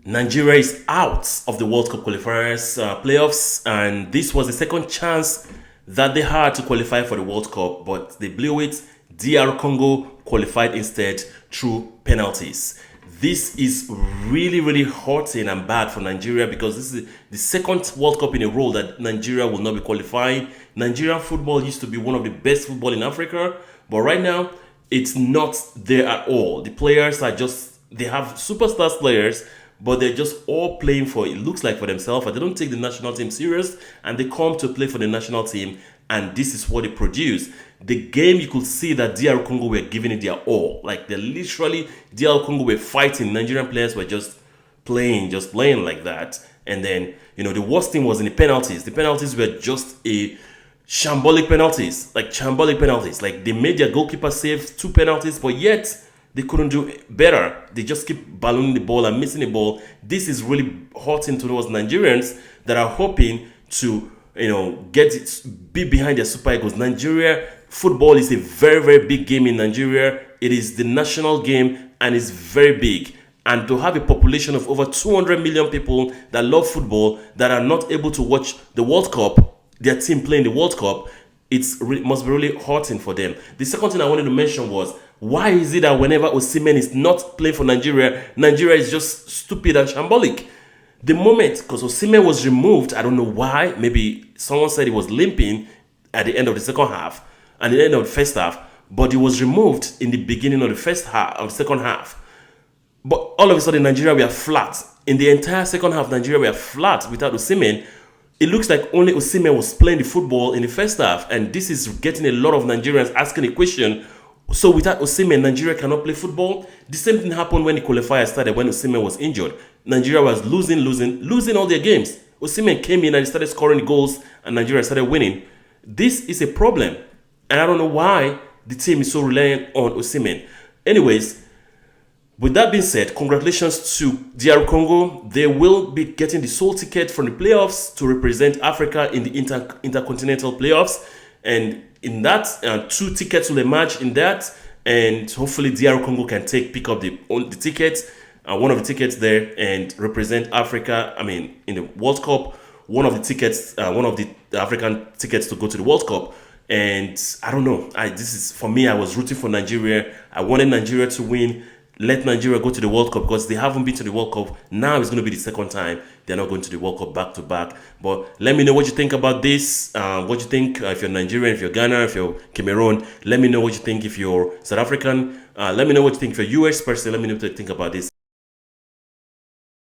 Nigeria is out of the World Cup qualifiers playoffs, and this was the second chance that they had to qualify for the World Cup, but they blew it. DR Congo qualified instead through penalties. This is really, really hurting and bad for Nigeria because this is the second World Cup in a row that Nigeria will not be qualifying. Nigerian football used to be one of the best football in Africa, but right now it's not there at all. The players are they have superstar players, but they're just all playing for, it looks like, for themselves, and they don't take the national team serious, and they come to play for the national team, and this is what they produce. The game, you could see that DR Congo were giving it their all. Like, they literally, DR Congo were fighting. Nigerian players were just playing like that. And then, the worst thing was in the penalties. The penalties were just shambolic penalties. Like, they made their goalkeeper save 2 penalties, but yet they couldn't do better. They just keep ballooning the ball and missing the ball. This is really hurting towards Nigerians that are hoping to, be behind their Super Eagles. Nigeria football is a very, very big game in Nigeria. It is the national game and it's very big. And to have a population of over 200 million people that love football that are not able to watch the World Cup, their team playing the World Cup, it must be really hurting for them. The second thing I wanted to mention was, why is it that whenever Osimhen is not playing for Nigeria, Nigeria is just stupid and shambolic? The moment, because Osimhen was removed, I don't know why, maybe someone said he was limping at the end of the second half, at the end of the first half, but he was removed in the beginning of the second half. But all of a sudden, Nigeria were flat. In the entire second half, Nigeria were flat without Osimhen. It looks like only Osimhen was playing the football in the first half, and this is getting a lot of Nigerians asking a question. So without Osimhen, Nigeria cannot play football? The same thing happened when the qualifier started, when Osimhen was injured. Nigeria was losing all their games. Osimhen came in and he started scoring goals, and Nigeria started winning. This is a problem, and I don't know why the team is so reliant on Osimhen. Anyways, with that being said, congratulations to DR Congo. They will be getting the sole ticket from the playoffs to represent Africa in the intercontinental playoffs. And in that, 2 tickets will emerge in that. And hopefully DR Congo can pick up the tickets, one of the tickets there, and represent Africa, in the World Cup. One of the African tickets to go to the World Cup. And I don't know. For me, I was rooting for Nigeria. I wanted Nigeria to win. Let Nigeria go to the World Cup because they haven't been to the World Cup. Now it's going to be the second time they're not going to the World Cup back to back. But let me know what you think about this. What you think if you're Nigerian, if you're Ghana, if you're Cameroon. Let me know what you think if you're South African. Let me know what you think if you're US person. Let me know what you think about this.